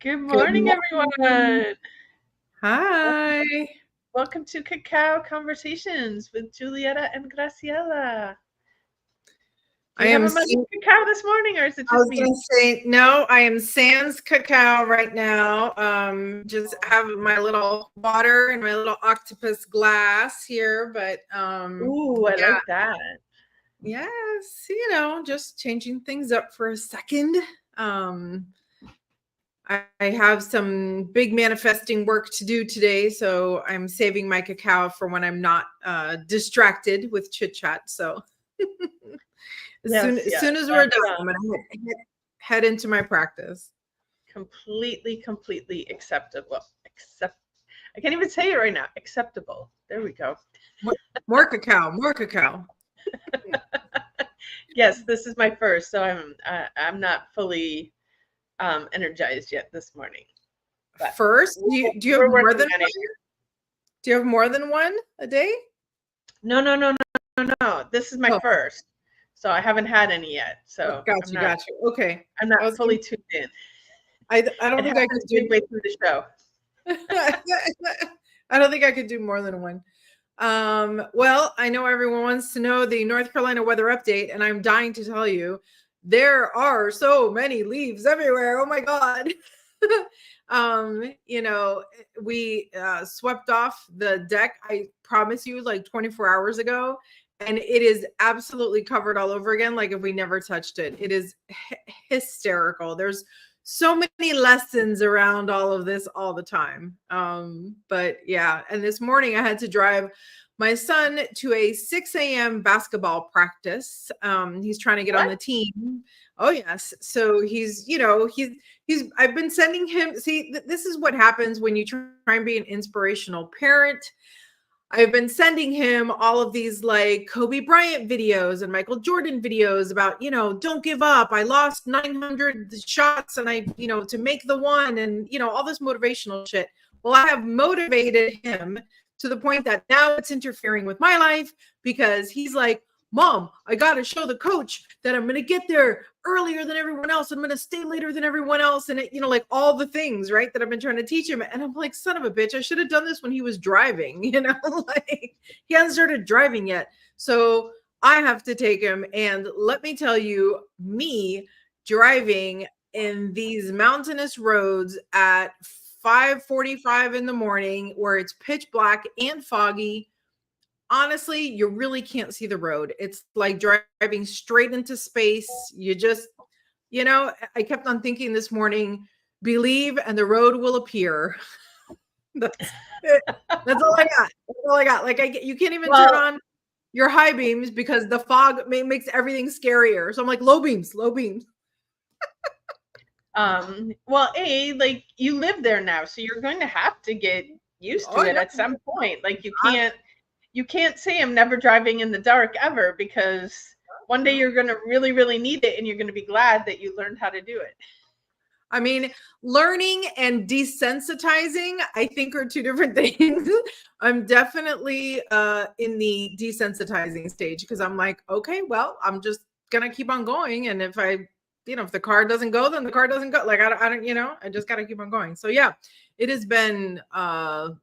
Good Good morning, morning. everyone. Hi. Welcome to Cacao Conversations with Julieta and Graciela. Do I you have am, a mug of cacao this morning, or is it I just was me? going to say, no, I am sans cacao right now. Just have my little water and my little octopus glass here. But Ooh, I yeah, like that. yes, just changing things up for a second. Um, I have some big manifesting work to do today, so I'm saving my cacao for when I'm not distracted with chit chat. So as soon Yes, as yes. soon as we're That's done, I'm gonna head into my practice. completely acceptable. I can't even say it right now. Acceptable. There we go. More cacao, more cacao. Yes, this is my first, so I'm not fully energized yet this morning. But First, do you have we're more working than on it. one? Do you have more than one a day? No. This is my Oh, first, so I haven't had any yet. So got you, got you. Okay, I'm I not was fully tuned in. I don't It think I could happens do. midway through the show. I don't think I could do more than one. Well, I know everyone wants to know the North Carolina weather update, and I'm dying to tell you there are so many leaves everywhere. Oh my God. We swept off the deck, I promise you, like 24 hours ago, and it is absolutely covered all over again, like if we never touched it. It is hysterical. There's so many lessons around all of this all the time. But yeah, and this morning I had to drive my son to a 6 a.m. basketball practice. He's trying to get on What? the team. Oh yes. So he's I've been sending him. See, this is what happens when you try and be an inspirational parent. I've been sending him all of these like Kobe Bryant videos and Michael Jordan videos about, don't give up. I lost 900 shots and to make the one, and, all this motivational shit. Well, I have motivated him to the point that now it's interfering with my life because he's like, Mom, I got to show the coach that I'm going to get there earlier than everyone else. I'm going to stay later than everyone else. And, like all the things, right, that I've been trying to teach him. And I'm like, son of a bitch, I should have done this when he was driving, like he hasn't started driving yet. So I have to take him. And let me tell you, me driving in these mountainous roads at 5:45 in the morning where it's pitch black and foggy, honestly, you really can't see the road. It's like driving straight into space. You just, I kept on thinking this morning, believe and the road will appear. That's it. That's all I got. That's all I got. Like you can't even turn Well, on your high beams because the fog makes everything scarier. So I'm like, low beams, low beams. like you live there now, so you're going to have to get used Oh to it yeah. at some point. Like you can't say I'm never driving in the dark ever, because one day you're going to really need it, and you're going to be glad that you learned how to do it. I mean, learning and desensitizing, I think, are two different things. I'm definitely in the desensitizing stage because I'm like, okay, well, I'm just gonna keep on going, and if if the car doesn't go, then the car doesn't go. Like I don't, I just gotta keep on going. So yeah, it has been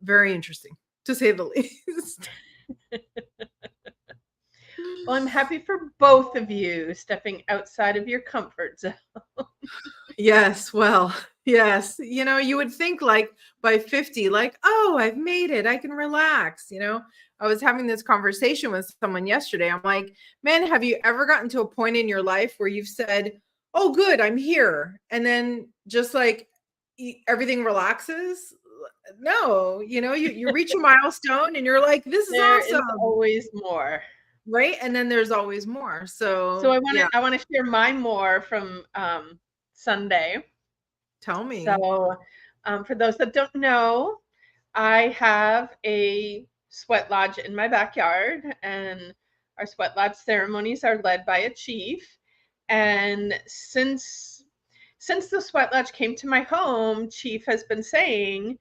very interesting to say the least. Well, I'm happy for both of you stepping outside of your comfort zone. Yes, well, yes. You would think like by 50, like, oh, I've made it. I can relax. I was having this conversation with someone yesterday. I'm like, man, have you ever gotten to a point in your life where you've said, oh, good, I'm here. And then just like everything relaxes? No, you reach a milestone and you're like, this is There is awesome. always more. Right. And then there's always more. So So yeah, I want to share mine more from Sunday. tell me. So for those that don't know, I have a sweat lodge in my backyard, and our sweat lodge ceremonies are led by a chief. And since the sweat lodge came to my home, chief has been saying,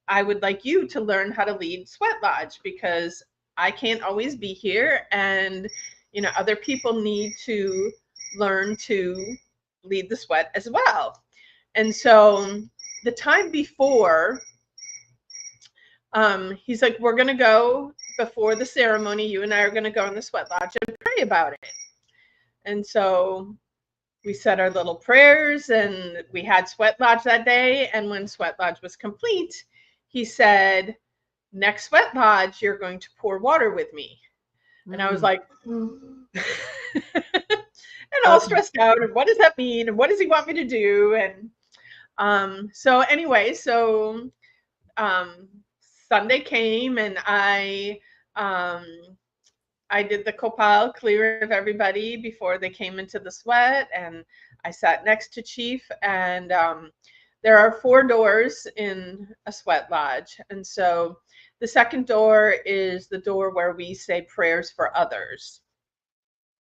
I would like you to learn how to lead sweat lodge, because I can't always be here, and other people need to learn to lead the sweat as well. And so the time before, he's like, we're going to go before the ceremony. You and I are going to go in the sweat lodge and pray about it. And so we said our little prayers, and we had sweat lodge that day. And when sweat lodge was complete, he said, next sweat lodge, you're going to pour water with me. And I was like, and all stressed out. And what does that mean? And what does he want me to do? And so anyway, Sunday came, and I did the copal clear of everybody before they came into the sweat, and I sat next to Chief. And there are 4 doors in a sweat lodge, and so the second door is the door where we say prayers for others.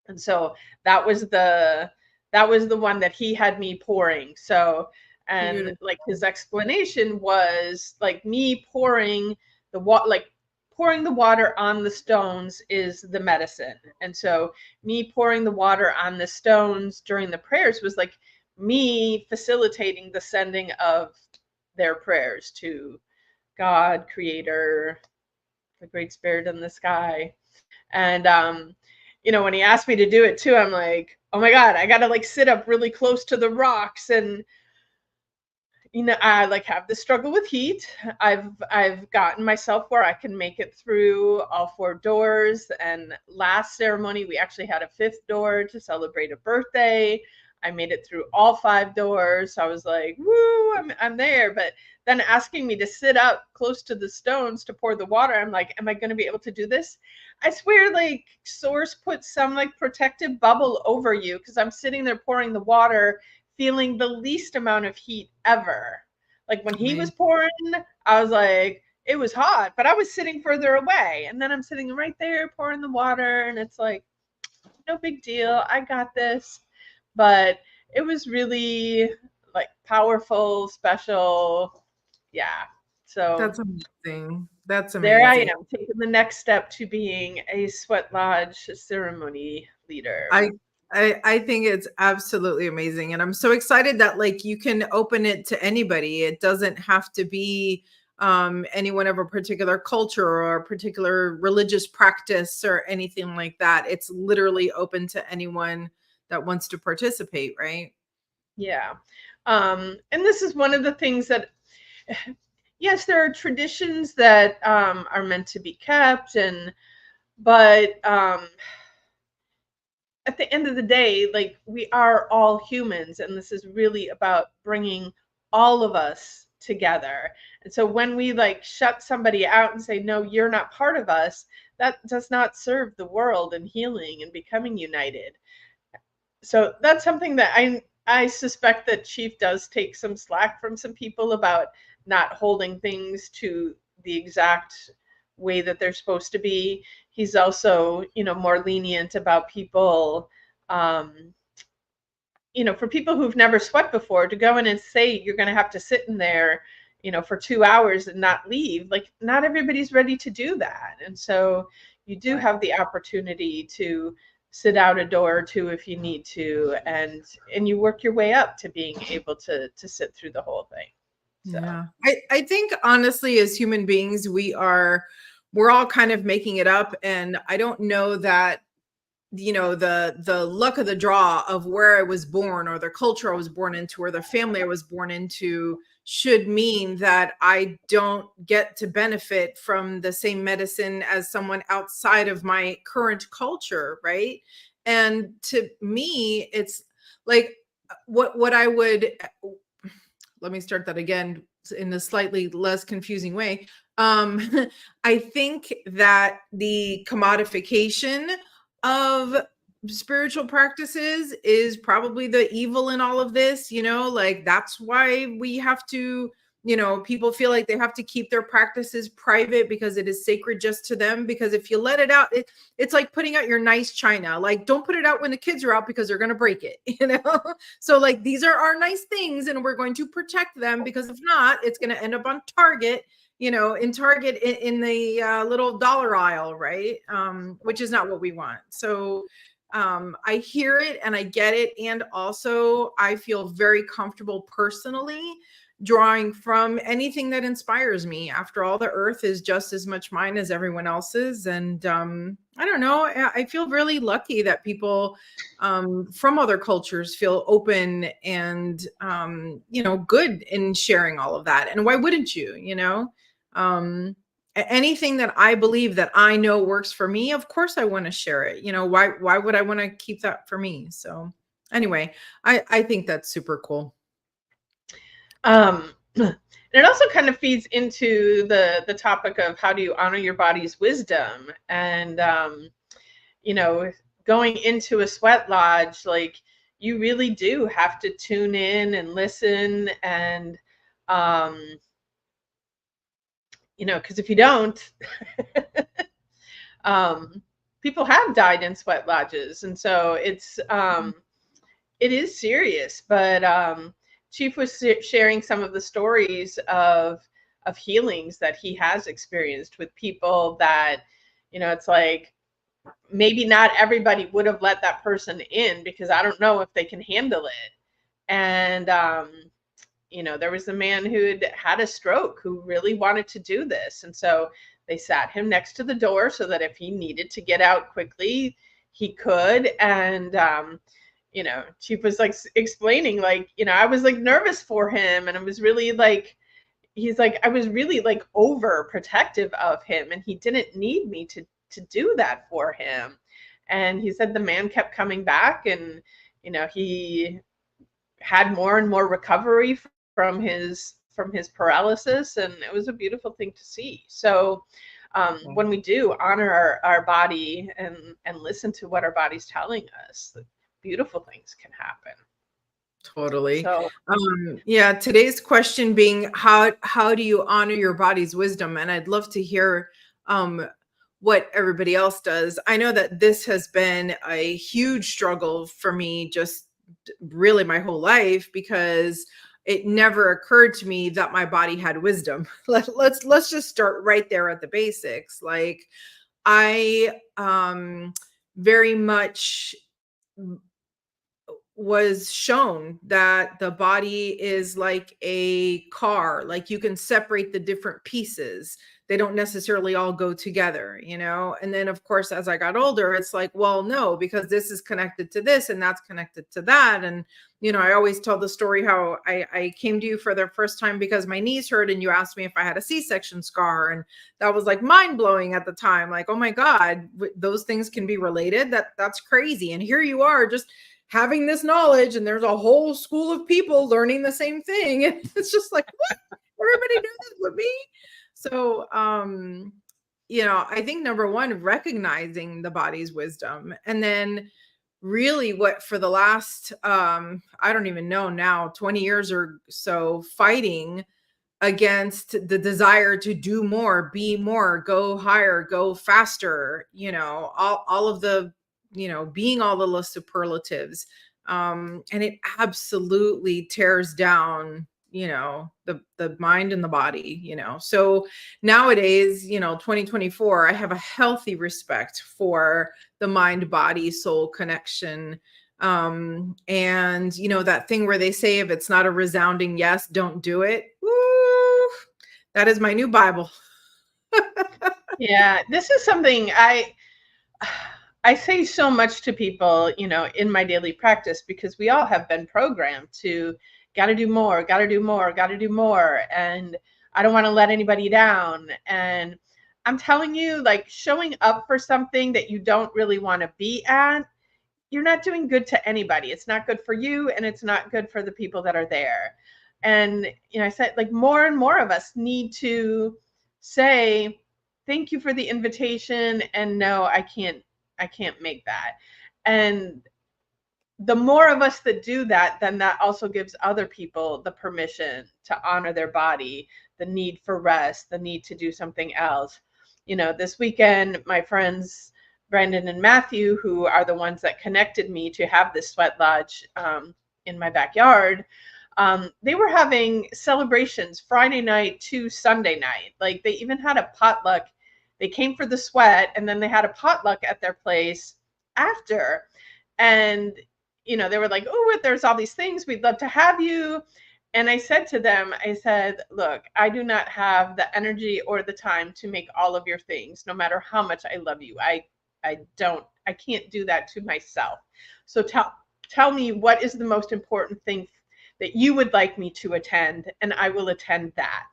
And so that was the one that he had me pouring. So, and like his explanation was like me pouring the water on the stones is the medicine. And so me pouring the water on the stones during the prayers was like me facilitating the sending of their prayers to God, Creator, the Great Spirit in the sky. And when he asked me to do it too, I'm like, oh my God, I gotta like sit up really close to the rocks. And I like have this struggle with heat. I've gotten myself where I can make it through all 4 doors. And last ceremony, we actually had a 5th door to celebrate a birthday. I made it through all 5 doors. So I was like, woo, I'm there. But then asking me to sit up close to the stones to pour the water, I'm like, am I going to be able to do this? I swear, like, Source put some like protective bubble over you, because I'm sitting there pouring the water, feeling the least amount of heat ever. Like when he was pouring, I was like, it was hot, but I was sitting further away. And then I'm sitting right there pouring the water, and it's like, no big deal. I got this. But it was really like powerful, special. Yeah. So that's amazing. That's amazing. There I am, taking the next step to being a sweat lodge ceremony leader. I think it's absolutely amazing. And I'm so excited that like you can open it to anybody. It doesn't have to be anyone of a particular culture or a particular religious practice or anything like that. It's literally open to anyone that wants to participate, right? Yeah. And this is one of the things that, yes, there are traditions that are meant to be kept, but at the end of the day, like, we are all humans, and this is really about bringing all of us together. And so when we like shut somebody out and say, no, you're not part of us, that does not serve the world and healing and becoming united. So that's something that I suspect that Chief does take some slack from some people about not holding things to the exact way that they're supposed to be. He's also, more lenient about people, for people who've never sweat before, to go in and say you're going to have to sit in there, for 2 hours and not leave. Like, not everybody's ready to do that. And so you do have the opportunity to sit out a door or 2 if you need to, and you work your way up to being able to sit through the whole thing. So. Yeah, I think honestly, as human beings, we're all kind of making it up, and I don't know that the luck of the draw of where I was born, or the culture I was born into, or the family I was born into should mean that I don't get to benefit from the same medicine as someone outside of my current culture, right? And to me, it's like what I would, let me start that again in a slightly less confusing way. I think that the commodification of spiritual practices is probably the evil in all of this, like that's why we have to, people feel like they have to keep their practices private because it is sacred just to them. Because if you let it out, it's like putting out your nice china. Like, don't put it out when the kids are out because they're going to break it, So like, these are our nice things and we're going to protect them, because if not, it's going to end up on Target, in Target in the little dollar aisle, right? Which is not what we want. So I hear it and I get it. And also I feel very comfortable personally drawing from anything that inspires me. After all, the earth is just as much mine as everyone else's. And I don't know, I feel really lucky that people from other cultures feel open and, good in sharing all of that. And why wouldn't you, anything that I believe that I know works for me, of course I want to share it. Why would I want to keep that for me? So anyway, I think that's super cool. And it also kind of feeds into the topic of how do you honor your body's wisdom. And going into a sweat lodge, like, you really do have to tune in and listen. And because if you don't, people have died in sweat lodges. And so it is serious. But Chief was sharing some of the stories of healings that he has experienced with people that, it's like, maybe not everybody would have let that person in because I don't know if they can handle it. And there was a man who had a stroke who really wanted to do this. And so they sat him next to the door so that if he needed to get out quickly, he could. And Chief was like explaining, like, I was like nervous for him, and I was really like, he's like, I was really like overprotective of him, and he didn't need me to do that for him. And he said the man kept coming back, and he had more and more recovery from his paralysis, and it was a beautiful thing to see. So when we do honor our body and listen to what our body's telling us, beautiful things can happen. Totally. So, today's question being, how do you honor your body's wisdom? And I'd love to hear what everybody else does. I know that this has been a huge struggle for me, just really my whole life, because it never occurred to me that my body had wisdom. Let's just start right there at the basics. Like, I very much was shown that the body is like a car. Like, you can separate the different pieces. They don't necessarily all go together, And then, of course, as I got older, it's like, well, no, because this is connected to this and that's connected to that. And, I always tell the story how I came to you for the first time because my knees hurt, and you asked me if I had a C-section scar. And that was like mind blowing at the time. Like, oh my God, those things can be related. That's crazy. And here you are, just having this knowledge, and there's a whole school of people learning the same thing. And it's just like, what? Everybody knew this with me. So, I think number one, recognizing the body's wisdom. And then really what for the last, I don't even know now, 20 years or so, fighting against the desire to do more, be more, go higher, go faster, all of the, being all the superlatives. And it absolutely tears down, the mind and the body, So nowadays, 2024, I have a healthy respect for the mind, body, soul connection. And that thing where they say, if it's not a resounding yes, don't do it. Woo! That is my new Bible. Yeah, this is something I say so much to people, in my daily practice, because we all have been programmed to got to do more, got to do more, got to do more. And I don't want to let anybody down. And I'm telling you, like, showing up for something that you don't really want to be at, you're not doing good to anybody. It's not good for you, and it's not good for the people that are there. And, I said, like, more and more of us need to say, thank you for the invitation, and no, I can't make that. And the more of us that do that, then that also gives other people the permission to honor their body, the need for rest, the need to do something else. This weekend, my friends Brandon and Matthew, who are the ones that connected me to have this sweat lodge in my backyard, they were having celebrations Friday night to Sunday night. Like, they even had a potluck. They came for the sweat, and then they had a potluck at their place after. And, they were like, oh, there's all these things. We'd love to have you. And I said to them, I said, look, I do not have the energy or the time to make all of your things, no matter how much I love you. I can't do that to myself. So tell me what is the most important thing that you would like me to attend, and I will attend that.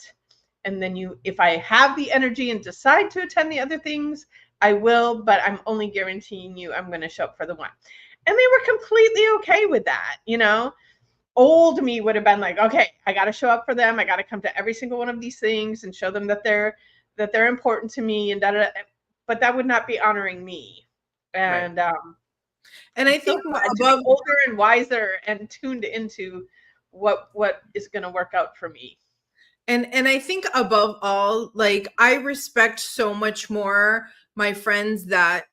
And then if I have the energy and decide to attend the other things, I will, but I'm only guaranteeing you I'm going to show up for the one. And they were completely okay with that, you know. Old me would have been like, okay, I got to show up for them. I got to come to every single one of these things and show them that they're important to me, and da. But that would not be honoring me. Right. And And I I'm so think glad to be above older and wiser and tuned into what is going to work out for me. and I think above all, like, I respect so much more my friends that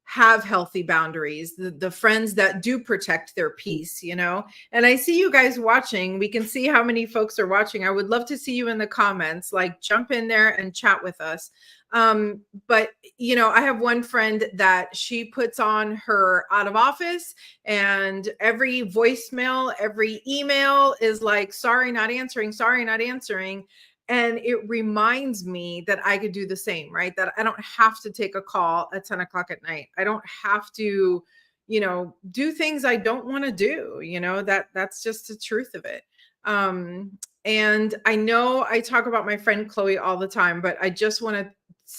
have healthy boundaries, the friends that do protect their peace, you know. And I see you guys watching. We can see how many folks are watching. I would love to see you in the comments, like jump in there and chat with us. But you know, I have one friend that she puts on her out of office, and every voicemail, every email is like, sorry, not answering, sorry, not answering. And it reminds me that I could do the same, right? That I don't have to take a call at 10 o'clock at night. I don't have to, you know, do things I don't want to do, you know, that's just the truth of it. And I know I talk about my friend Chloe all the time, but I just want to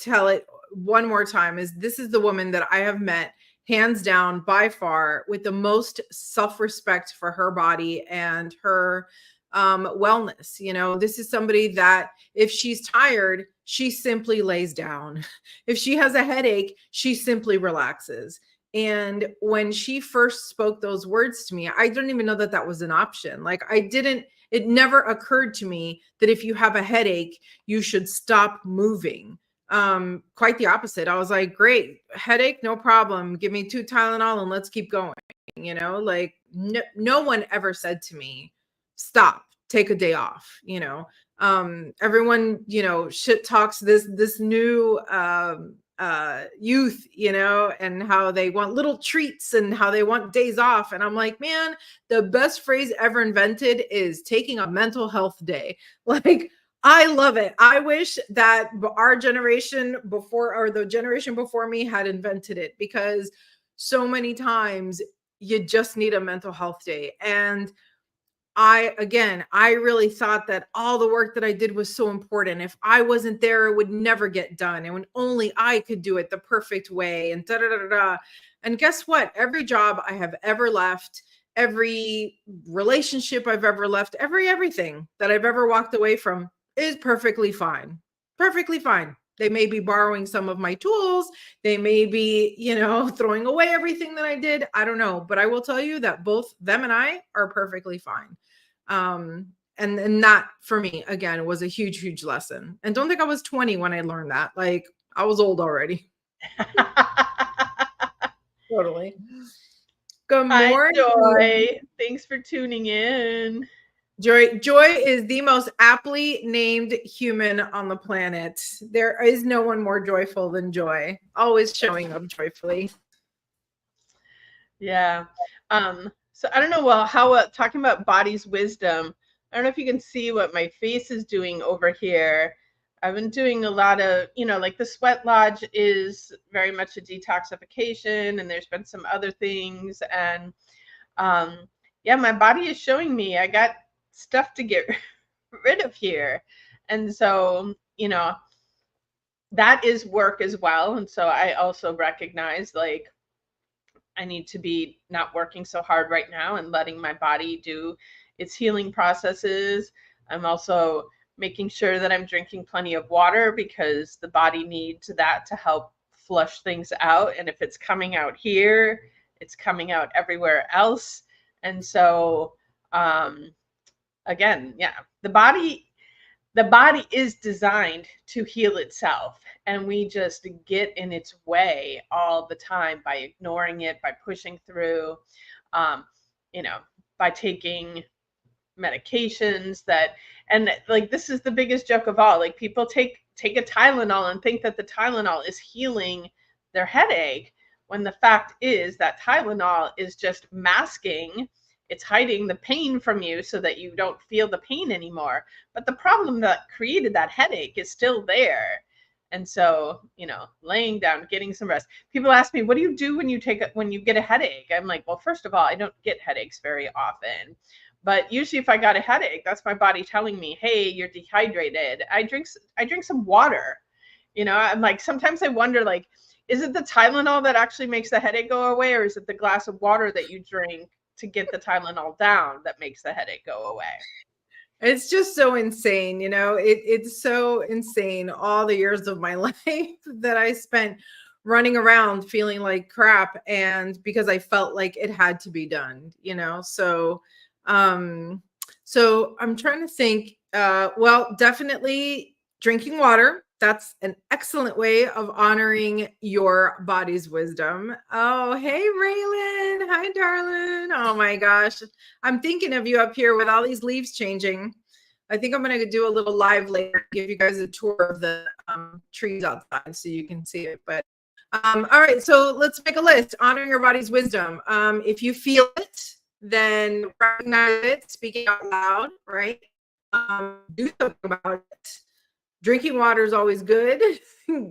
tell it one more time, is this is the woman that I have met hands down by far with the most self-respect for her body and her wellness. You know, this is somebody that if she's tired, she simply lays down. If she has a headache, she simply relaxes. And when she first spoke those words to me, I didn't even know that that was an option. Like, it never occurred to me that if you have a headache, you should stop moving. Quite the opposite. I was like, great, headache, no problem. Give me 2 Tylenol and let's keep going. You know, like no one ever said to me, stop, take a day off, you know. Everyone, you know, shit talks this new youth, you know, and how they want little treats and how they want days off. And I'm like, man, the best phrase ever invented is taking a mental health day. Like, I love it. I wish that our generation before, or the generation before me, had invented it, because so many times you just need a mental health day. And I really thought that all the work that I did was so important. If I wasn't there, it would never get done. And when only I could do it the perfect way, and da da da da. And guess what? Every job I have ever left, every relationship I've ever left, everything that I've ever walked away from is perfectly fine. Perfectly fine. They may be borrowing some of my tools. They may be, you know, throwing away everything that I did. I don't know. But I will tell you that both them and I are perfectly fine. And that, for me, again, was a huge lesson. And don't think I was 20 when I learned that. Like, I was old already. Totally. Good morning. Hi, Joy. Thanks for tuning in. Joy is the most aptly named human on the planet. There is no one more joyful than Joy, always showing up joyfully. Yeah. So I don't know, well, how talking about body's wisdom, I don't know if you can see what my face is doing over here. I've been doing a lot of, you know, like the sweat lodge is very much a detoxification, and there's been some other things. And yeah, my body is showing me I got stuff to get rid of here. And so, you know, that is work as well. And so I also recognize, like, I need to be not working so hard right now and letting my body do its healing processes. I'm also making sure that I'm drinking plenty of water, because the body needs that to help flush things out. And if it's coming out here, it's coming out everywhere else. And so, again, yeah, the body is designed to heal itself, and we just get in its way all the time by ignoring it, by pushing through, you know, by taking medications that, and like, this is the biggest joke of all. Like, people take a Tylenol and think that the Tylenol is healing their headache, when the fact is that Tylenol is just masking it's hiding the pain from you so that you don't feel the pain anymore. But the problem that created that headache is still there. And so, laying down, getting some rest. People ask me, what do you do when you get a headache? I'm like, well, first of all, I don't get headaches very often. But usually if I got a headache, that's my body telling me, hey, you're dehydrated. I drink some water. I'm like, sometimes I wonder, like, is it the Tylenol that actually makes the headache go away, or is it the glass of water that you drink to get the Tylenol down that makes the headache go away? It's just so insane, it's so insane. All the years of my life that I spent running around feeling like crap, and because I felt like it had to be done, so I'm trying to think. Well, definitely drinking water. That's an excellent way of honoring your body's wisdom. Oh, hey, Raylan. Hi, darling. Oh my gosh. I'm thinking of you up here with all these leaves changing. I think I'm going to do a little live later, give you guys a tour of the trees outside so you can see it. But all right, so let's make a list. Honoring your body's wisdom. If you feel it, then recognize it, speak it out loud, right? Do something about it. Drinking water is always good.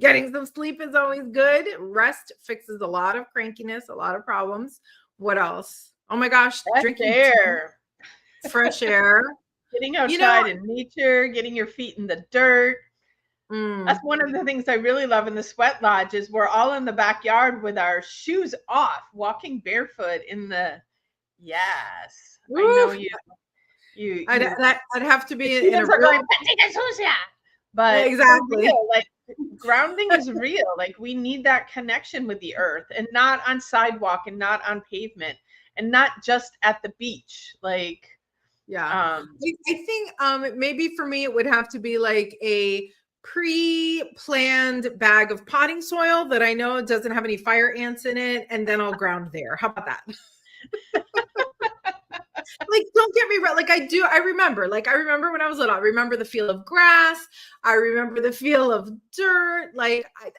Getting some sleep is always good. Rest fixes a lot of crankiness, a lot of problems. What else? Oh my gosh, drinking air. Fresh air. Getting outside in nature, getting your feet in the dirt. That's one of the things I really love in the sweat lodge is we're all in the backyard with our shoes off, walking barefoot in the, yes. Oof. I know I'd have to be in a real... But yeah, exactly. Real, like grounding is real. Like we need that connection with the earth, and not on sidewalk and not on pavement and not just at the beach. Like, yeah, I think maybe for me, it would have to be like a pre-planned bag of potting soil that I know doesn't have any fire ants in it. And then I'll ground there. How about that? Like, don't get me wrong. Like I remember when I was little, I remember the feel of grass. I remember the feel of dirt. Like I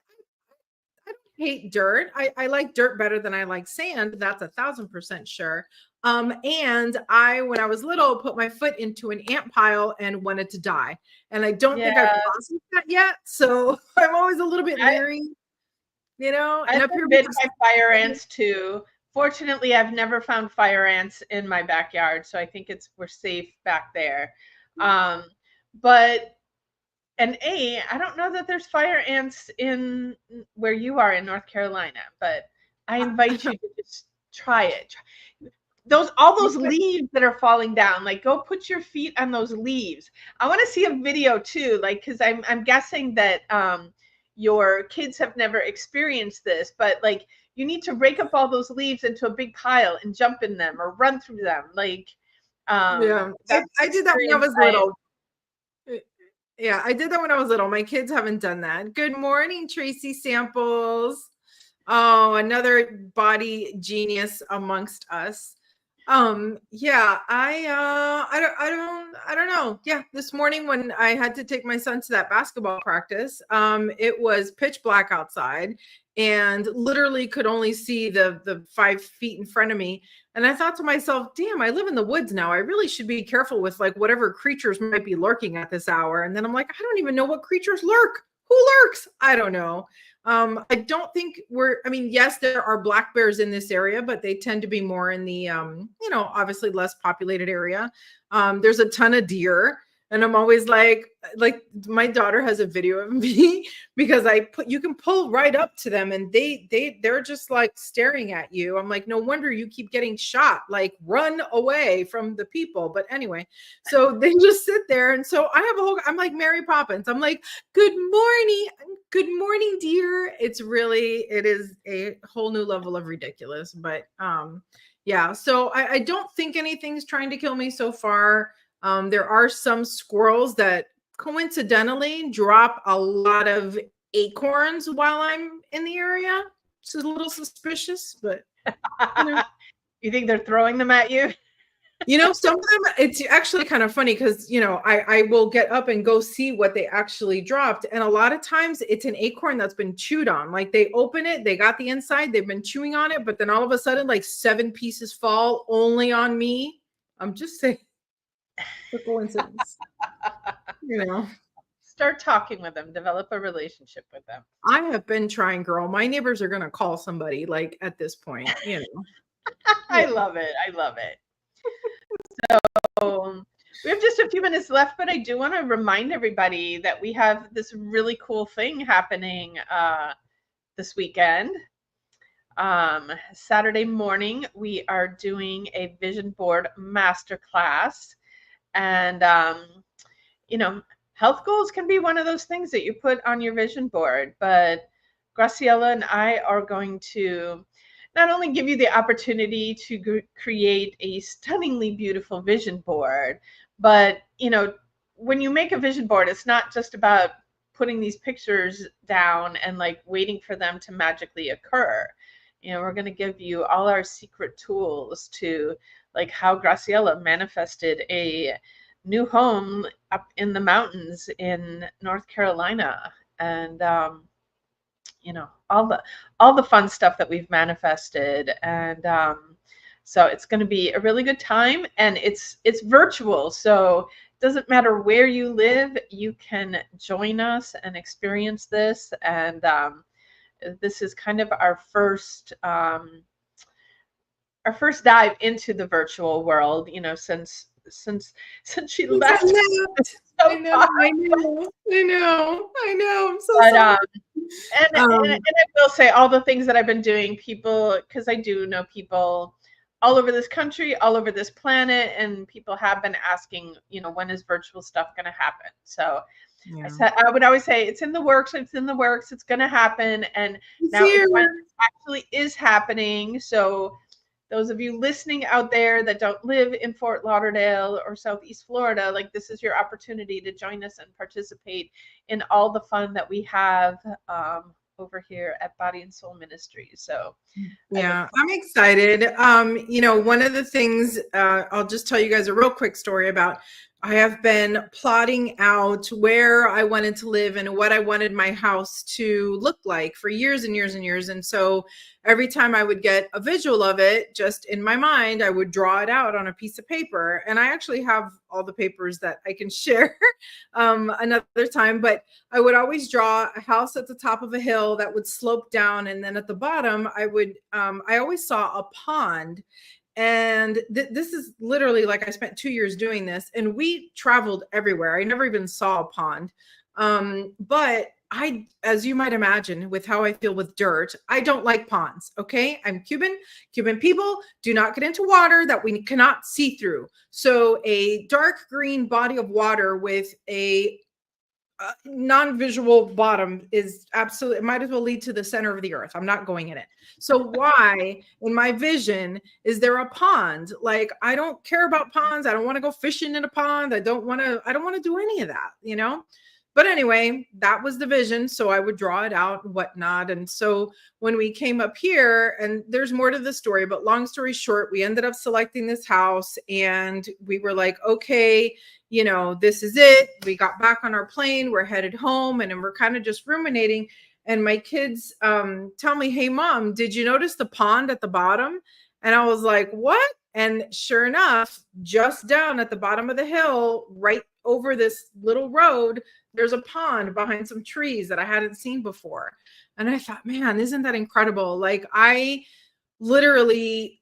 don't hate dirt. I like dirt better than I like sand. That's 1,000% sure. And when I was little, put my foot into an ant pile and wanted to die. And I don't think I've processed that yet. So I'm always a little bit leery, I've been bitten by fire ants too. Fortunately, I've never found fire ants in my backyard, so I think we're safe back there. But I don't know that there's fire ants in where you are in North Carolina, but I invite you to just try it. All those leaves that are falling down, like go put your feet on those leaves. I want to see a video too, like, because I'm guessing that your kids have never experienced this, but like you need to rake up all those leaves into a big pile and jump in them or run through them. Like, yeah, I did that when I was little. Yeah, I did that when I was little. My kids haven't done that. Good morning, Tracy Samples. Oh, another body genius amongst us. Yeah, I don't know. Yeah, this morning when I had to take my son to that basketball practice, it was pitch black outside and literally could only see the 5 feet in front of me. And I thought to myself, damn, I live in the woods now. I really should be careful with like whatever creatures might be lurking at this hour. And then I'm like, I don't even know what creatures lurk. Who lurks? I don't know. I don't think yes, there are black bears in this area, but they tend to be more in the, obviously less populated area. There's a ton of deer, and I'm always like my daughter has a video of me because you can pull right up to them and they're just like staring at you. I'm like, no wonder you keep getting shot, like run away from the people. But anyway, so they just sit there. And so I'm like Mary Poppins. I'm like, good morning, dear. It is a whole new level of ridiculous, but yeah. So I don't think anything's trying to kill me so far. There are some squirrels that coincidentally drop a lot of acorns while I'm in the area. It's a little suspicious, but you think they're throwing them at you? Some of them, it's actually kind of funny because, I will get up and go see what they actually dropped. And a lot of times it's an acorn that's been chewed on. Like they open it, they got the inside, they've been chewing on it, but then all of a sudden, like 7 pieces fall only on me. I'm just saying, it's a coincidence, you know. Start talking with them, develop a relationship with them. I have been trying, girl. My neighbors are going to call somebody like at this point. I Yeah. love it. I love it. So we have just a few minutes left, but I do want to remind everybody that we have this really cool thing happening this weekend. Saturday morning, we are doing a vision board masterclass. And, health goals can be one of those things that you put on your vision board. But Graciela and I are going to not only give you the opportunity to create a stunningly beautiful vision board, but, when you make a vision board, it's not just about putting these pictures down and like waiting for them to magically occur. We're going to give you all our secret tools to like how Graciela manifested a new home up in the mountains in North Carolina, and all the fun stuff that we've manifested. And so it's going to be a really good time, and it's virtual, so it doesn't matter where you live, you can join us and experience this. And this is kind of our first dive into the virtual world, since she left. I know. I'm so But sorry. and I will say all the things that I've been doing, people, because I do know people all over this country, all over this planet, and people have been asking, when is virtual stuff going to happen? So I would always say it's in the works, it's going to happen. And now it's when it actually is happening. So those of you listening out there that don't live in Fort Lauderdale or Southeast Florida, like this is your opportunity to join us and participate in all the fun that we have over here at Body and Soul Ministries. So yeah, I'm excited. One of the things, I'll just tell you guys a real quick story about. I have been plotting out where I wanted to live and what I wanted my house to look like for years and years and years. And so every time I would get a visual of it, just in my mind, I would draw it out on a piece of paper. And I actually have all the papers that I can share another time. But I would always draw a house at the top of a hill that would slope down. And then at the bottom, I always saw a pond. And this is literally like I spent 2 years doing this, and we traveled everywhere. I never even saw a pond. But as you might imagine, with how I feel with dirt, I don't like ponds. Okay. I'm Cuban. Cuban people do not get into water that we cannot see through. So a dark green body of water with a non-visual bottom is absolutely, it might as well lead to the center of the earth. I'm not going in it. So why in my vision is there a pond? Like, I don't care about ponds. I don't want to go fishing in a pond. I don't want to do any of that. But anyway, that was the vision. So I would draw it out and whatnot. And so when we came up here, and there's more to the story, but long story short, we ended up selecting this house, and we were like, okay, this is it. We got back on our plane. We're headed home, and then we're kind of just ruminating. And my kids tell me, hey, Mom, did you notice the pond at the bottom? And I was like, what? And sure enough, just down at the bottom of the hill, right over this little road, there's a pond behind some trees that I hadn't seen before. And I thought, man, isn't that incredible? Like, I literally,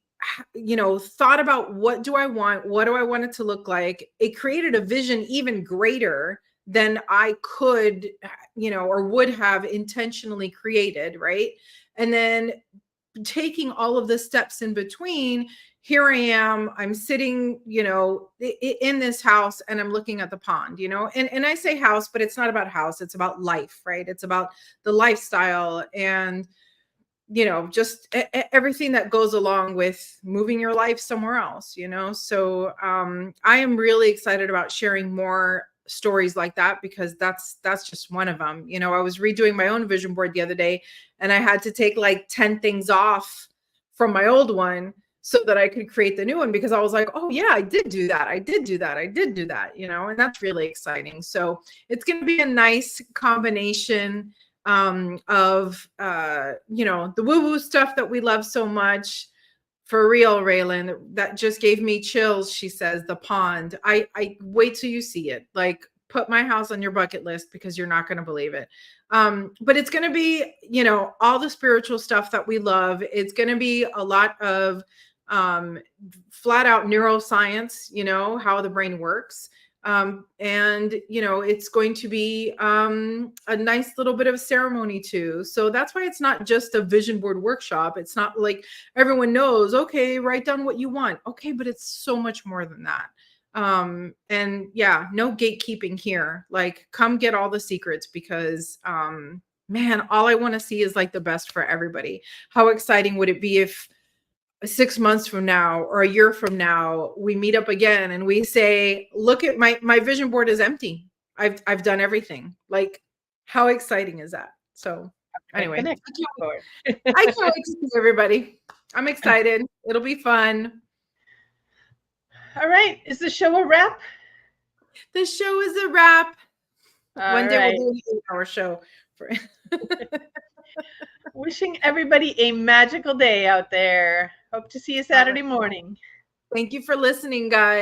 thought about what do I want? What do I want it to look like? It created a vision even greater than I could, or would have intentionally created. Right. And then taking all of the steps in between, here I am, I'm sitting, in this house, and I'm looking at the pond, and I say house, but it's not about house. It's about life, right? It's about the lifestyle and, just everything that goes along with moving your life somewhere else, So I am really excited about sharing more stories like that, because that's just one of them. I was redoing my own vision board the other day, and I had to take like 10 things off from my old one so that I could create the new one, because I was like, oh yeah, I did do that. I did do that. I did do that, and that's really exciting. So it's going to be a nice combination of, the woo-woo stuff that we love so much. For real, Raylan, that just gave me chills. She says, the pond. I wait till you see it. Like, put my house on your bucket list, because you're not going to believe it. But it's going to be, all the spiritual stuff that we love. It's going to be a lot of flat out neuroscience, how the brain works. And it's going to be a nice little bit of ceremony too. So that's why it's not just a vision board workshop. It's not like everyone knows, okay, write down what you want. Okay, but it's so much more than that. And yeah, no gatekeeping here. Like, come get all the secrets, because man, all I want to see is like the best for everybody. How exciting would it be if 6 months from now or a year from now we meet up again and we say, look at my vision board is empty. I've done everything. Like, how exciting is that? So anyway, I can't wait to see everybody. I'm excited. It'll be fun. All right. Is the show a wrap? The show is a wrap. One day right. we'll do an 8-hour show. Wishing everybody a magical day out there. Hope to see you Saturday morning. Thank you for listening, guys.